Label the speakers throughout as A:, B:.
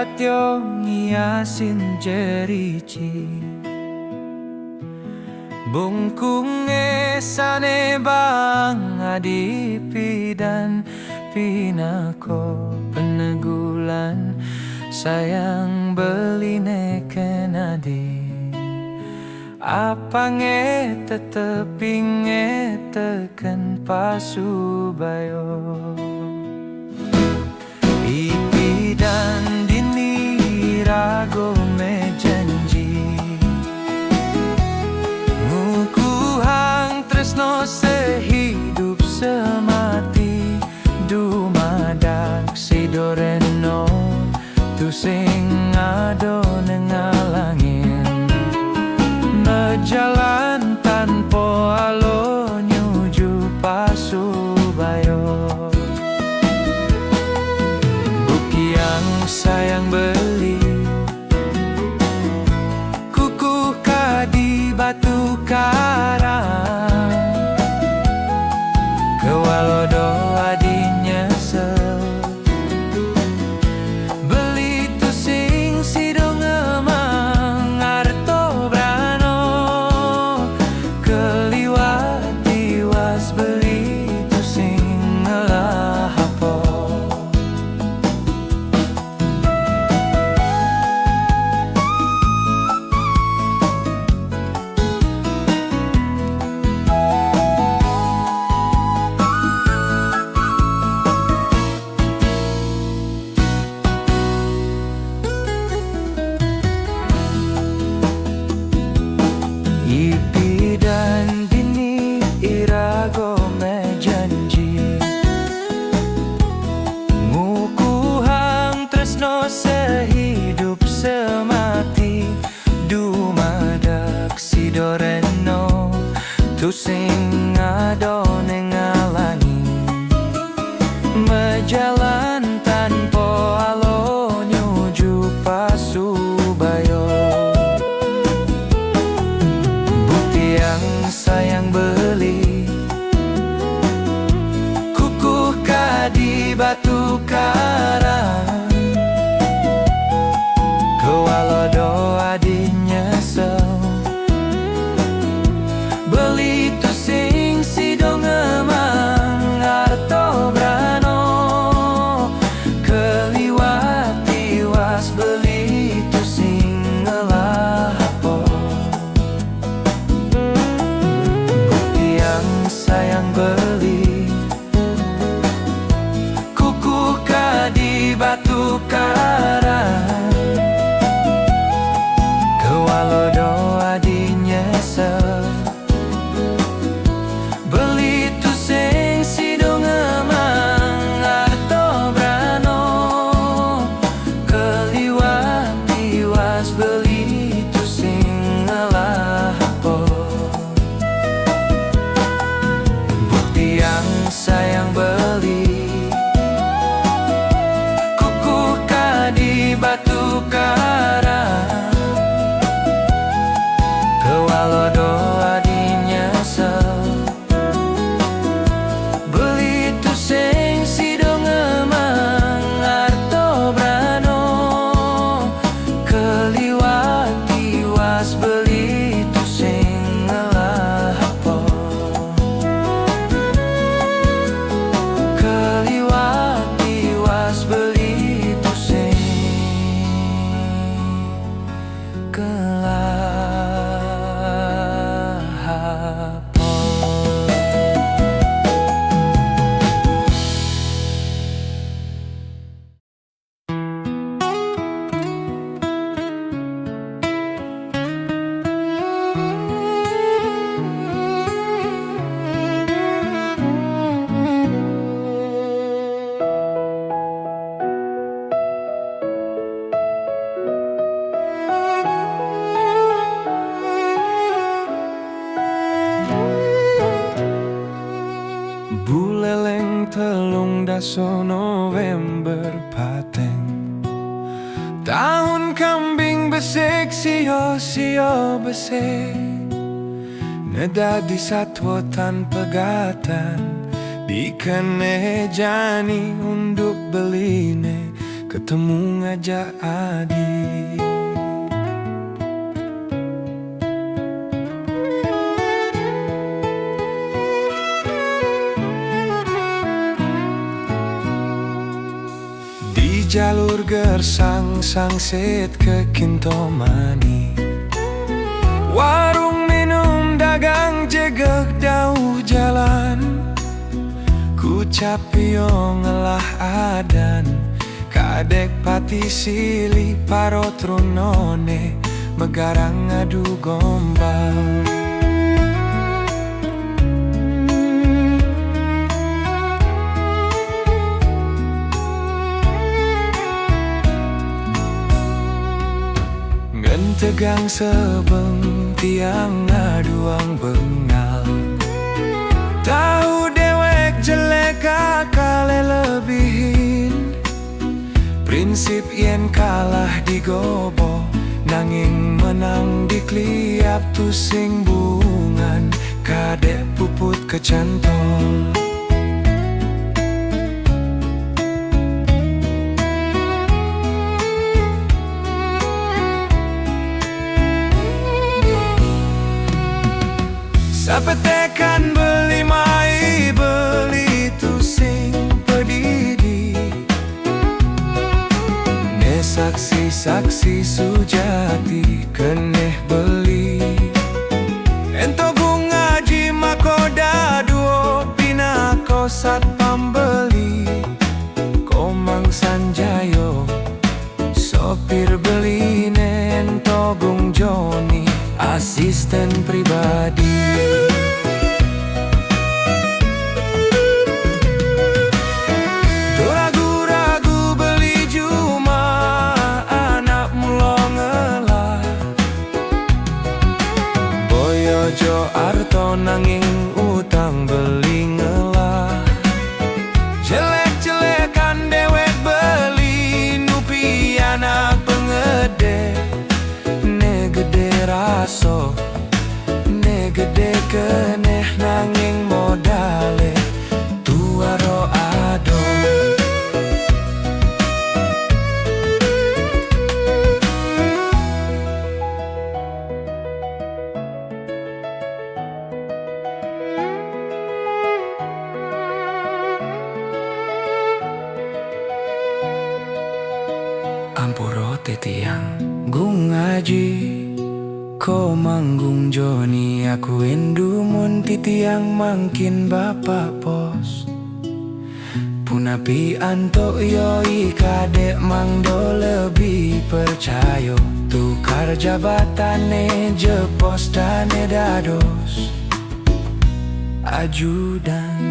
A: Satyong iasin jerici Bungkung esane bang adipi dan pinako penegulan sayang beline kenadi apa nge tetepi nge teken pasubayo ipi dan dini rago me janji ngukuhang tresno sehidup semati dumadak sidoreno tu sing ado nengalangin jalan tanpa alo nyuju pasubayo buki yang sayang beli kukuh kadi batu karang kewalodo adi nyesel beli tu sing sidong emang arto brano keliwati was beli tu sing ngelahapo ipi dan dini irago me janji ngukuhang tresno sehidup semati dumadak sidoreno tu sing ado nengalangi mejalan tanpa alo nyuju pasubayo yang sayang beli kukuh kadi batu karang kewalodo adi nyesel beli tu sing sidong emang arto brano keliwati was beli tu sing ngelahapo sayang beli kukuh kadi batu karang kewalodo adi nyesel beli tu sing sidong emang arto brano keliwati was beli tu sing ngelahapo yang sayang beli kukuh kadi batu karang kewalodo adi nyesel beli tu sing sidong emang arto brano keliwati was beli tu sing ngelahapo keliwati was beli tu sing ngelahapo buleleng telung daso November pateng tahun kambing besek sio besek nedadi satwa tanpa gatan di kene jani unduk beline ketemu ngajak adik. Di jalur gersang sangsit ke Kintomani, warung minum dagang jegek dauh jalan. Ku capio ngelah adan, kadek pati sili parot runone, megarang ngadu gombal. Tegang sebeng tiang ngaduang bengal, tahu dewek jelek akale lebihin. Prinsip yen kalah digobo, nanging menang dikliap tusing bungan, kadek puput kecantol. Sapetekan beli mai beli tusing pedidi, ne saksi-saksi sujati keneh beli. Ento ngaji makoda duo pinako sat pambeli, Komang Sanjayo sopir beli ento gung Joni asisten pribadi. Ragu-ragu beli cuma anak mulo ngelah, boyojo arto nanging utang beli ngelah. Jelek-jelekan dewek beli nupi anak pengede, ne gede raso, ne gede keneh nanging modale tuaro ado. Ampuro tetiang gung ngaji, ko manggung Joni aku endu mun titiang mangkin bapak pos. Punapi anto yoi kadek mangdo lebih percayo, tukar jabatane jepos dane dados ajudan.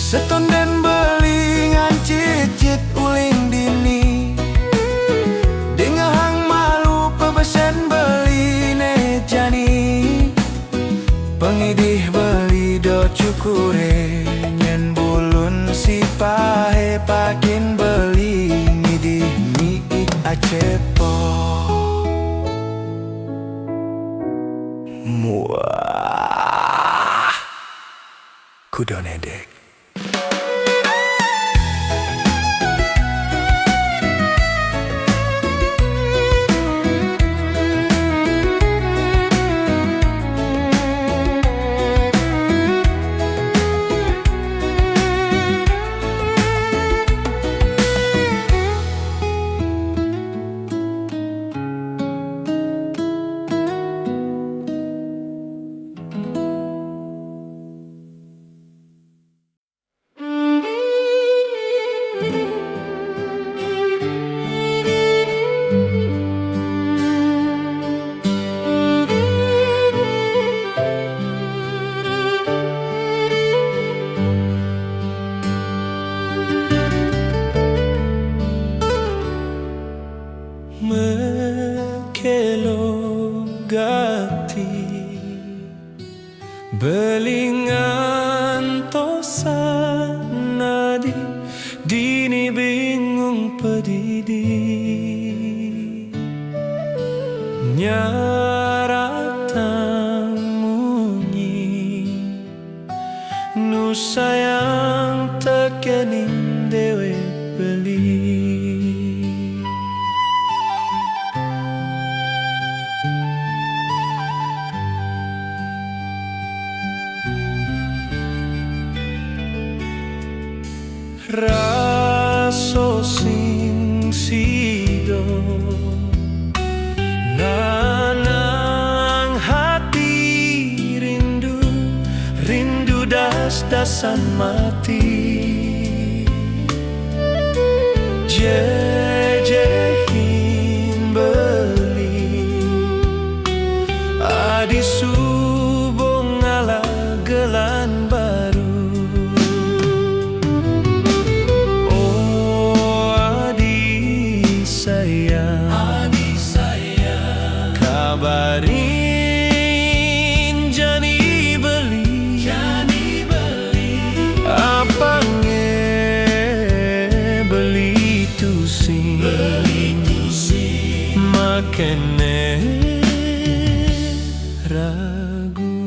A: Setonden beli ngancit-cit uling dini, dengahang malu pebesen beli ne jani. Pengidih beli do cukure, nyen bulun si pahe pakin beli ngidih mie acepo. Muah kudonedek. Belingan tosan nadi dini bingung pedidi, Nyaratang munyi nu sayang tekening dewe beli. Raso sing sido nanang hati rindu, rindu das-dasan mati. Jejehin beli adi subong ala gelan baru. Kabarin jani beli, apa beli tusing, makene ragu.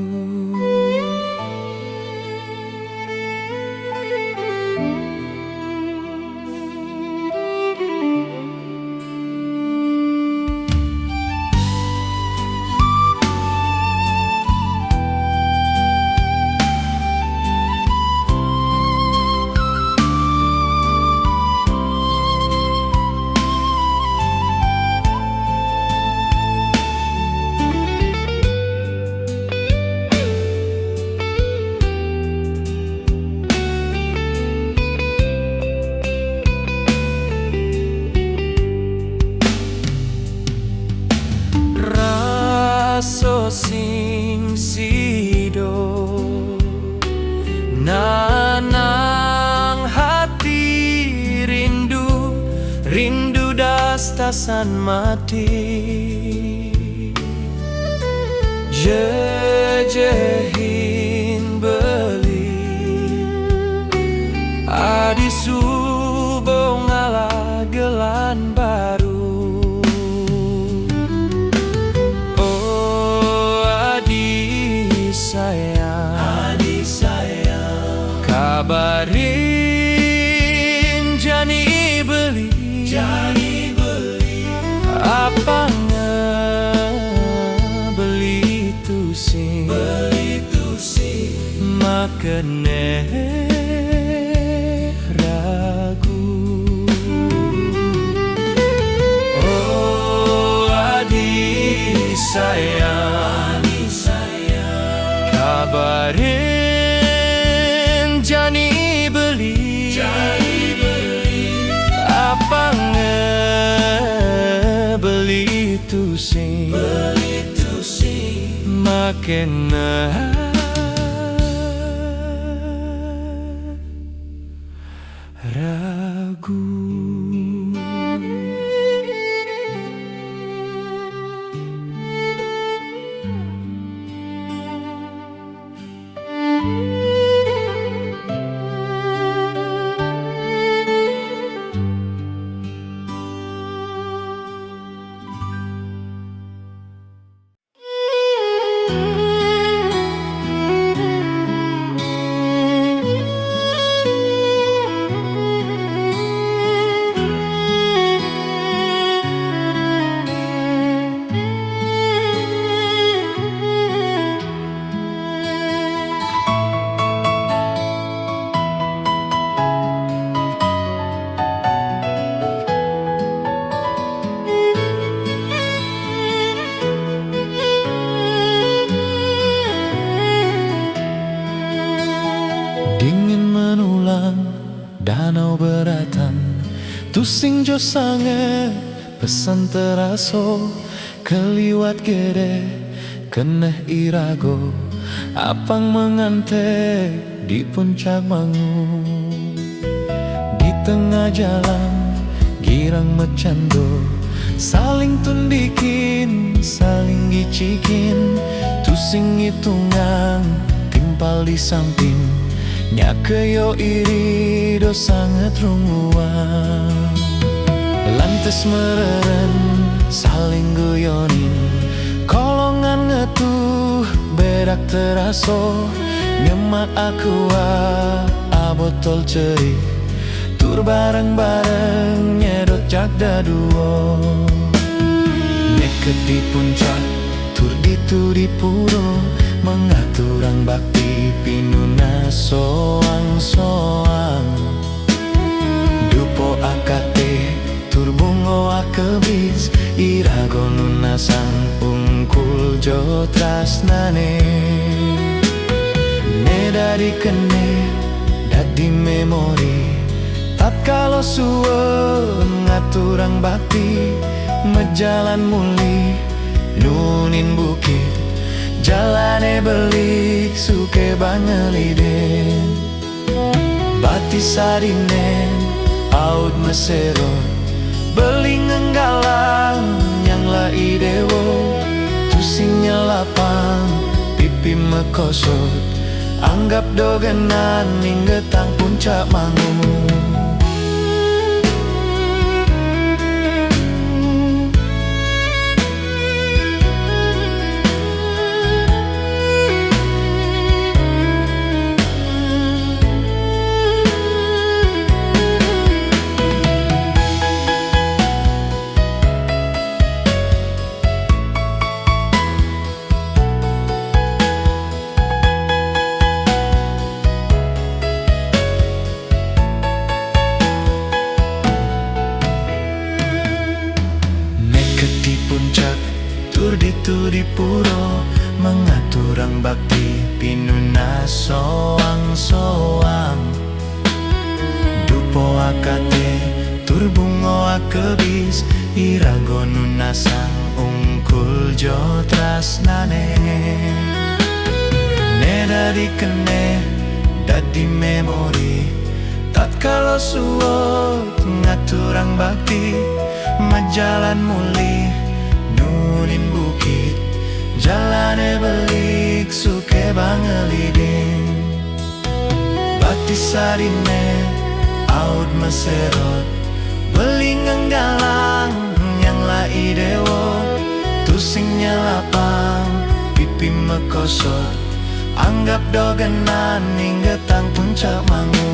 A: Raso sing sido nanang hati rindu, rindu das-dasan mati. Jejehin beli adi subong ala gelan baru. Kabarin jani beli, apa beli tusing, makene ragu. Oh adik sayang, kabarin jani beli, apa beli tusing, makena ragu. Dingin menulang danau beratan, tusing jo sange pesan teraso, keliwat gede keneh irago, apang mengantek di puncak Mangu. Di tengah jalan girang mecando, saling tundikin, saling gicikin, tusing hitungan timpal di samping. Nyakeyo iri do sangat runguan, lantes mereren saling guyonin, berak teraso nyemak aku botol cerik tur bareng-bareng nyedot jak daduo neket di puncak tur di puro mengaturang bakti pinuna soang-soang dupo akate tur bungo akebis irago nunasang ungkul jo trasnane ne dari kene dadi memori tatkala suwun ngaturang bakti mejalan muli nunin bukit jalane belik suke bangeliden bati sarinen aud meserot beling nggalang yang lai dewo tusing nyelapang pipi mekosot anggap dogenan ninggetang puncak mangu di puro mengaturang bakti pinuna soang-soang dupo akate tur bungo akebis irago nunasang ungkul jo trasnane ne dari kene dadi memori tatkala suwot ngaturang bakti majalan muli nunin bukit jalane belik suke bangelidin bati sarine aud meserot beling nggalang yang lai dewo tusing nyelapang pipi mekosot anggap dogenan ninggetang puncak mangu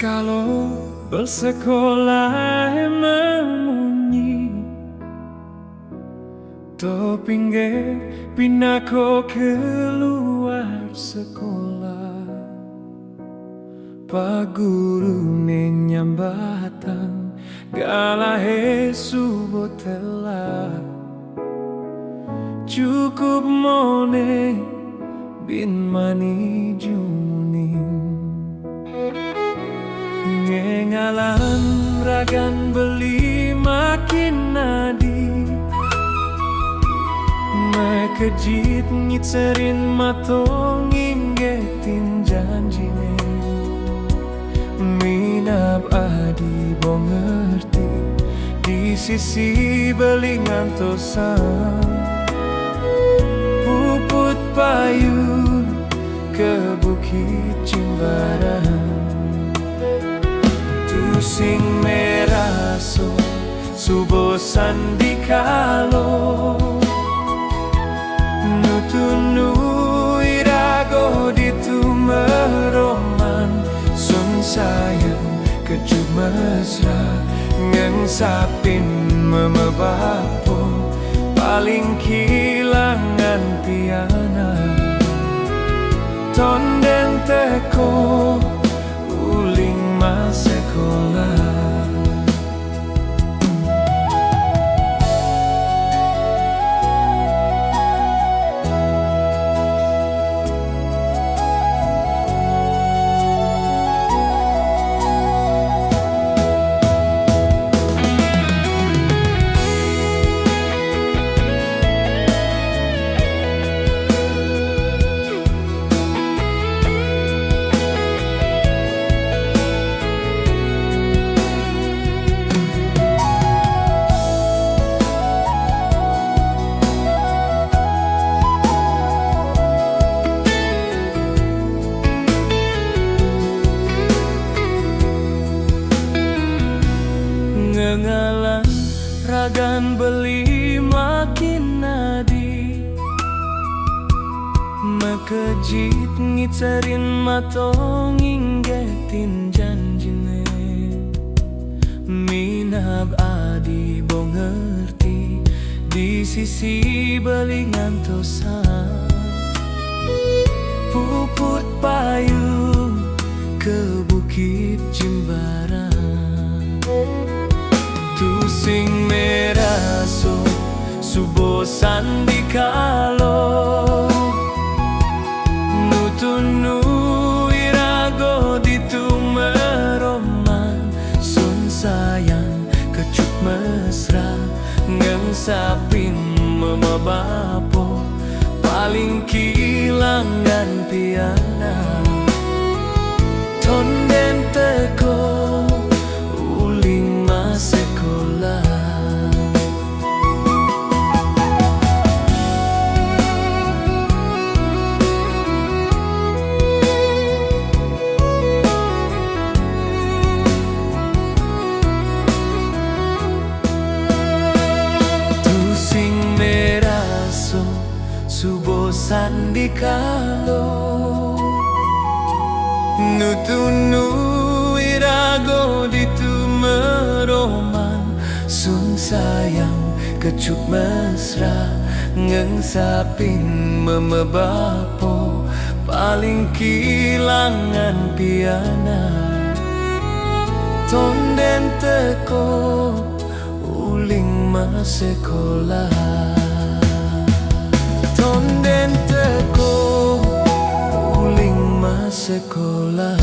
B: Kalau bersekolah memunyi topingge pinako keluar sekolah Pak guru nyambatan galahe subotela cukup mone bin mani jumuning ngengalan ragan beli makin nadi makejit ngitserin matong inggetin janjine minap adi bongerti di sisi belingan tosan puput payu ke Bukit Jimbaran sing meraso subosan di kalo nutunu irago ditu meroman sun sayang kejub mesra ngengsapin memebapo paling kilangan piana tonden teko beli makin nadi makejit ngitarin matong inggetin janjine minab adi bo ngerti di sisi beli ngantosan puput payung ke Bukit Jimbaran tusing meraso subosan di kalo nutunu irago ditumeroman sun sayang kecut mesra ngengsapin memabapo paling kilangan piana tonden teko uling masekolah tusing meraso subosan di kalo nutunu irago ditumeroman sun sayang kecut mesra ngengsapin memebapo paling kilangan piana tonden teko uling masekolah tonden teko uling masekolah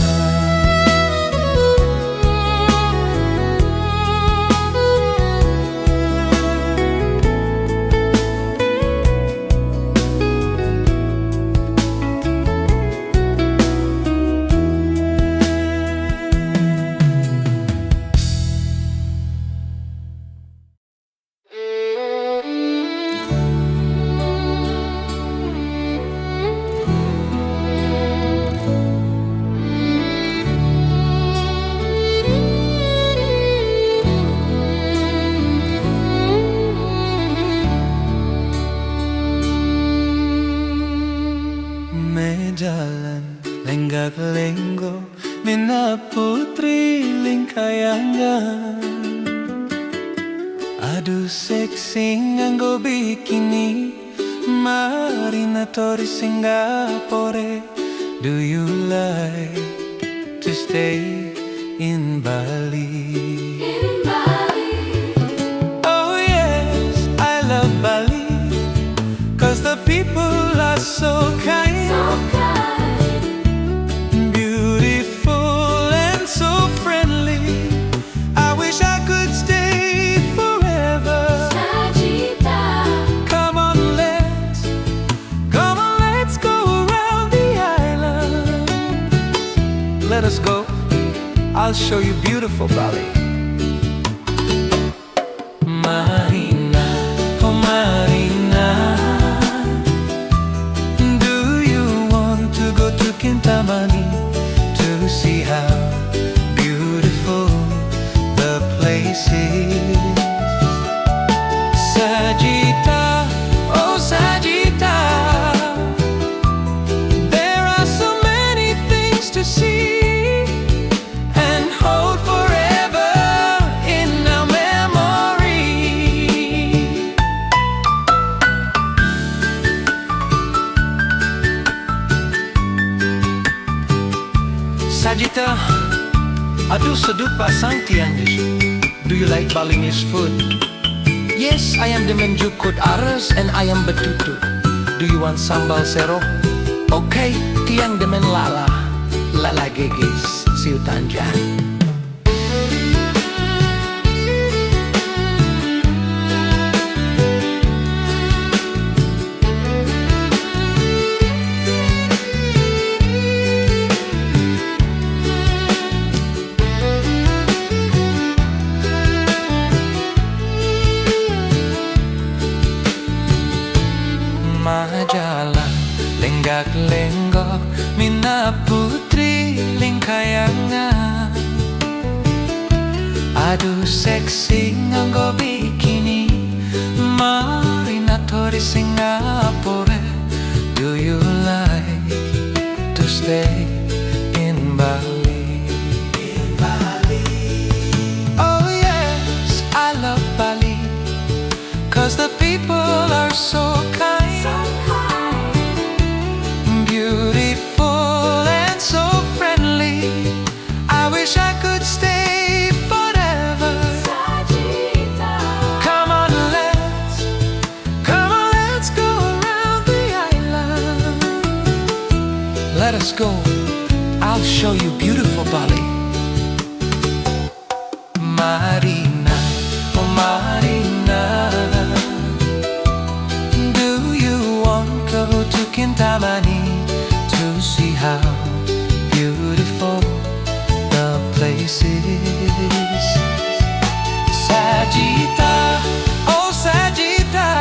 B: jalan lenggak-lenggo mina putri lingkayangan aduh seksi nganggo bikini marinatori Singapore do you like to stay in Bali? Oh yes, I love Bali 'cause the people are so kind. Beautiful and so friendly. I wish I could stay forever. Come on, let's go around the island. Let us go, I'll show you beautiful Bali. Marina, oh Marina, to Kintamani to see how beautiful the place is. Sajita, oh Sajita, there are so many things to see and hold forever in our memory. Sajita, aduh sedut pasang tianjis. Do you like Balinese food? Yes, I am demen jukut ares and ayam betutu. Do you want sambal serok? Okay, tiang demen lala. Lala gegis, siu tanjan. Jalan lenggak-lenggok mina putri lingkayangan aduh seksi nganggo bikini di Singapore. Do you like to stay in Bali? Oh yes, I love Bali, 'cause the people are so kind, beautiful and so friendly. I wish I could stay forever. Come on, let's go around the island. Let us go, I'll show you beautiful Bali. Marina, oh Marina, do you want go to Kintamani to see how beautiful the place is? Sagitta, oh Sagitta,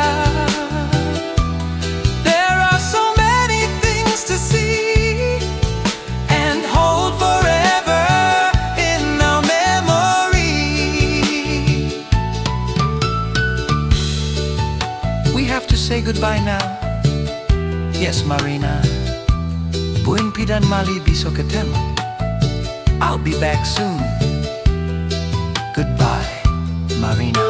B: there are so many things to see and hold forever in our memory. We have to say goodbye now. Yes, Marina. Buing pidan mali biso ketemu. I'll be back soon. Goodbye, Marina.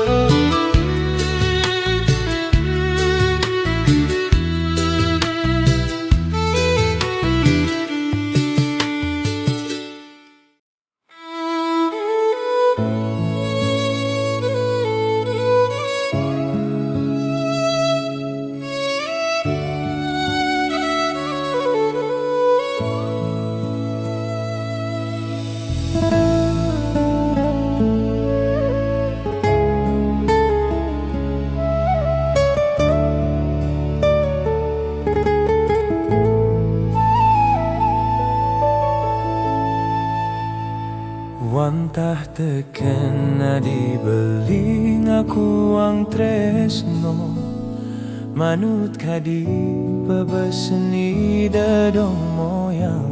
A: Wantah teken dibeli ngaku ang tresno manut kadi pebeseni dadong moyang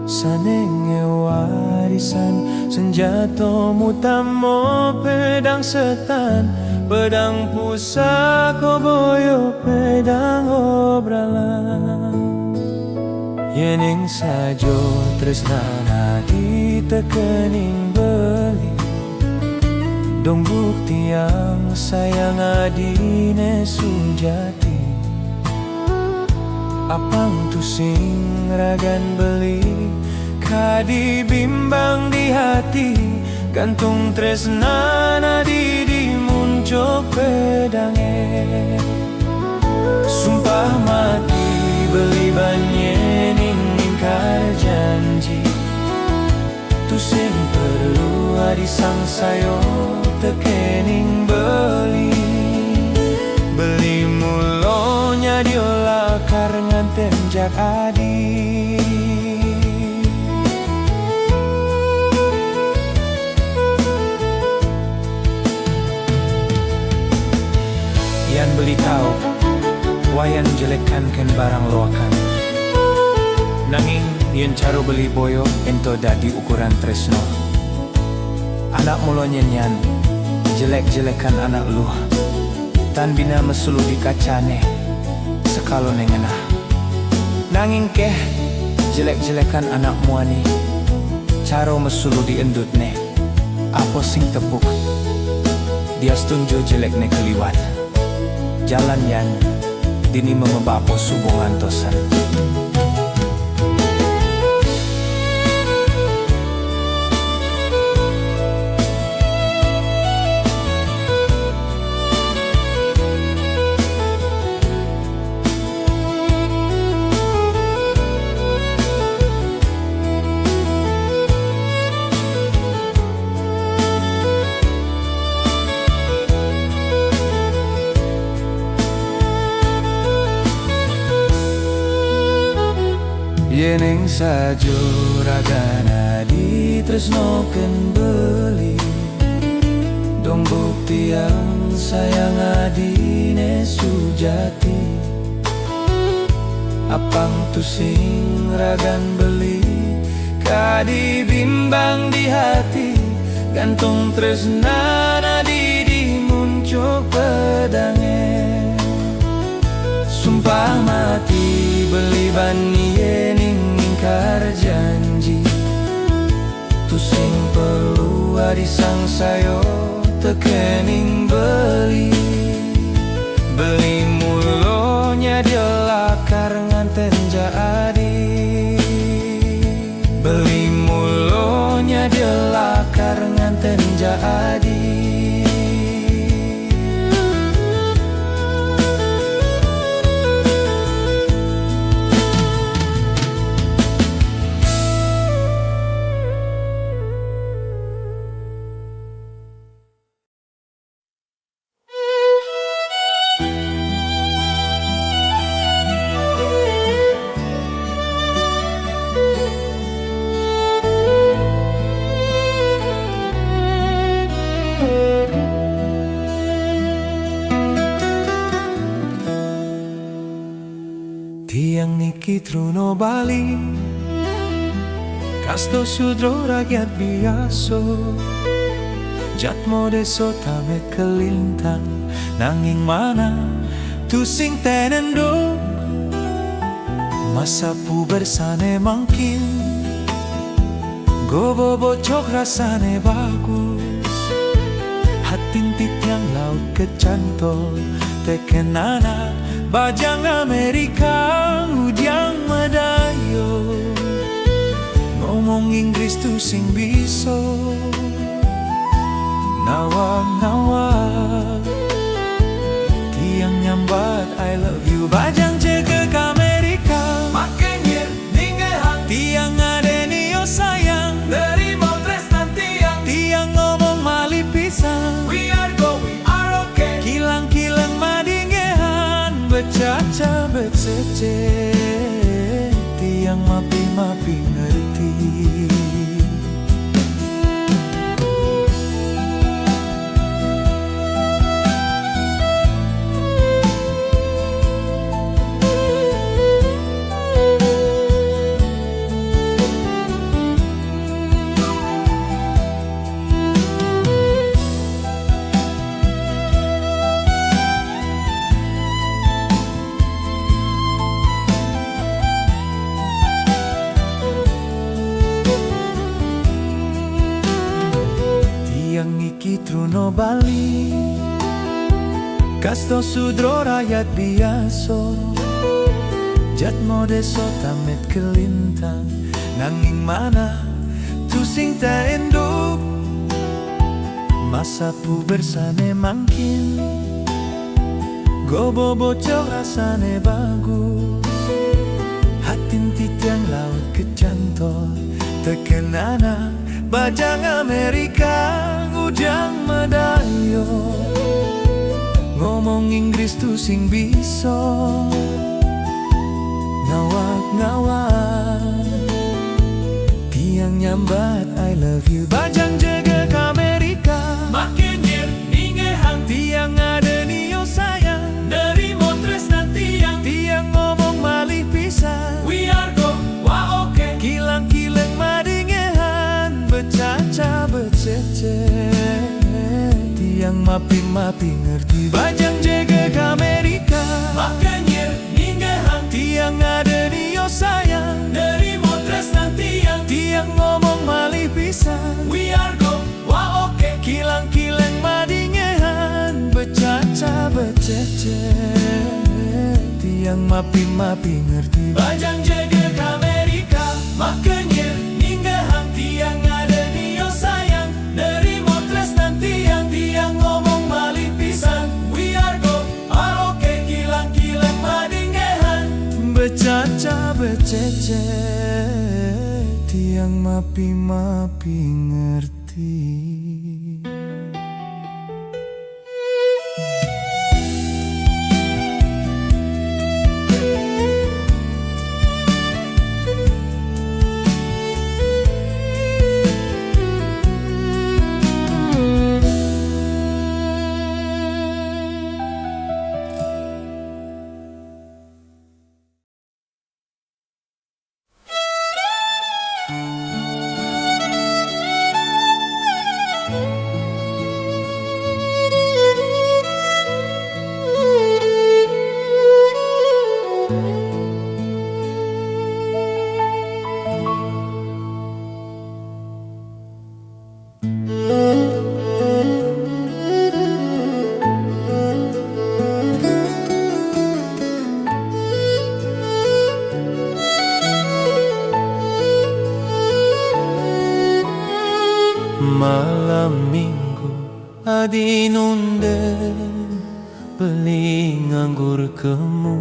A: sanenge warisan senjato mutamo pedang setan pedang pusaka boyo pedang obralan yening sajo tresnana ditekening beli dong bukti yang sayang adine sujati apang tusing ragan beli kadi bimbang di hati gantung tresnana di muncul pedange sumpah mati beli banyening ingkar janji tusing perlu adisang sayo tekening beli mulonya diolah karengan tenjak adi yan beli tahu wayan jelekkan ken barang loakan nanging yen caro beli boyo ento dadi ukuran tresno anak mulo nyenyan jelek-jelekan anak lu tan bina mesulu di kacane sekalo nengenah nanging keh jelek-jelekan anak muani caro mesulu di endut ne apa sing tepuk dia setunjo jelek ne keliwat jalan yan dini memebapo subongan tosan yeneng sajo ragana di tresnoken beli dong bukti yang sayang adine sujati apang tusing ragan beli kadi bimbang di hati gantung tresnana di muncul pedange jadi sang sayo tekening beli mulonya delakar nganten jadi beli mulonya delakar nganten jadi. Tiang niki truno Bali, kasto sudro rakyat biaso, jatmo deso tamet kelintang, nanging mana tu sing tenendo, masa pubersane mangkin, gobo bocok rasane bagus, hatintit yang laut kecantol, teken anak bajang Amerika ujang Madayo, ngomong Inggris tu sing biso, nawak tiang nyambat I love you, bajang jaga ke Amerika, makanya ninggahan tiang adenio sayang, dari Motres nanti tiang ngomong mali pisang, we are go, we are okay, kilang-kilang madingehan, becaca becece, tiang mapi-mapi ngerti. Yang iki truno Bali, kasto sudro rakyat biaso, jatmo deso tamet kelintang, nanging mana tu sing ta enduk, masa pubersane mangkin, gobo bocok rasane bagus, hatin titiang laut kecantol, teken anak bajang Amerika ujang Madayo, ngomong Inggris tu sing biso, ngawak tiang nyambat I love you, bajang jaga ke Amerika, makin nyer ninggahan tiang adenio sayang, dari Motres nanti tiang ngomong malih pisang, we are go, wah oke, kilang-kilang madingehan, becaca becece, tiang mapi-mapi ngerti, bajang jaga ke Amerika, makanya ninggahan tiang adenio sayang, dari Motres nanti tiang ngomong malih pisang, we are go, wah oke, kilang-kilang madingehan, becaca becece, tiang mapi-mapi ngerti, bajang jaga ke Amerika, makanya ninggahan tiang adenio sayang, dari Motres nanti tiang ngomong malih pisang, we are go, oke, kilang-kilang madingehan, becaca becece, tiang mapi-mapi ngerti. adi nunde beli nganggur kemu,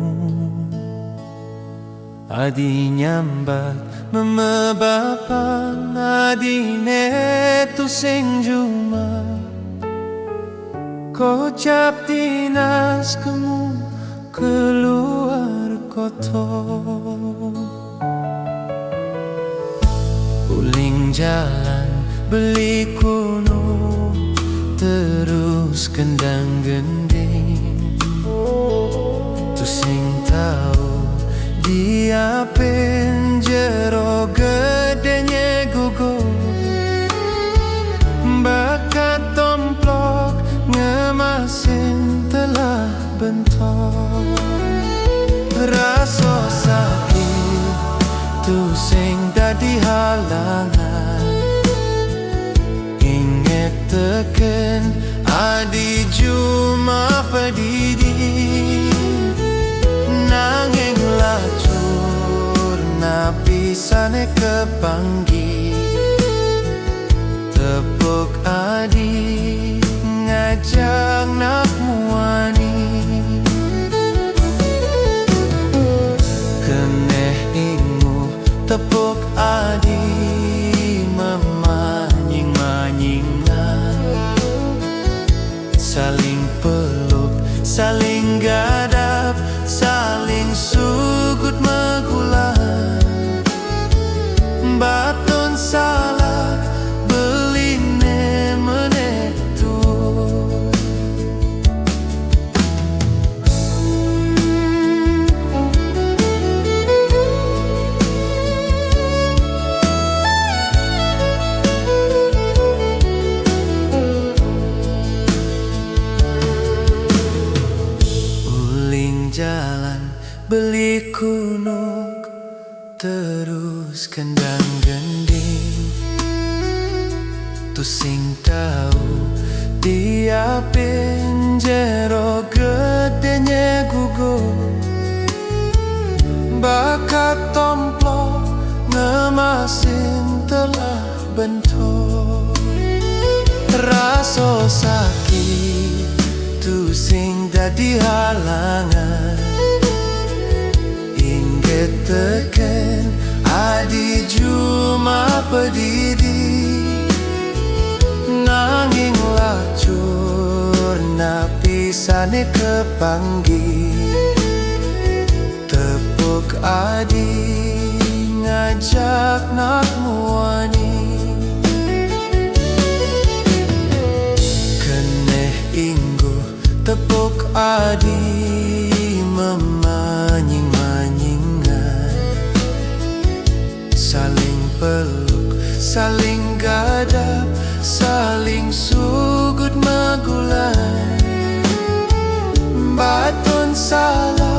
A: adi nyambat memebapang adi netu sing juma, kocap dinas kemu keluar kotor. Uling jalan beli kuno terus kendang gending, tu sing tahu dia penjero gedenya gugur, bakat tomplok ngemasin telah bentok. Rasa sakit tu sing dadi halangan, inget teken adi juma pedidi, nanging lacur napisane kepanggi, tepuk adi ngajak nak muani. Keneh ingu tepuk adi memanying-manyingan, saling peluk, saling gadap, saling sugut magulan. Baton salah beline menetu, jalan beli kunuk terus kendang gending, tu sing tahu dia penjero gedenya gugur, bakat tomplok ngemasin telah bentuk. Rasa sakit tu sing dadi halangan, inget teken adi juma pedidi, nanging lacur napisane kepanggi, tepuk adi ngajak nak muani. Tepuk adi memanying-manyingan, saling peluk, saling gadap, saling sugut magulan. Baton salah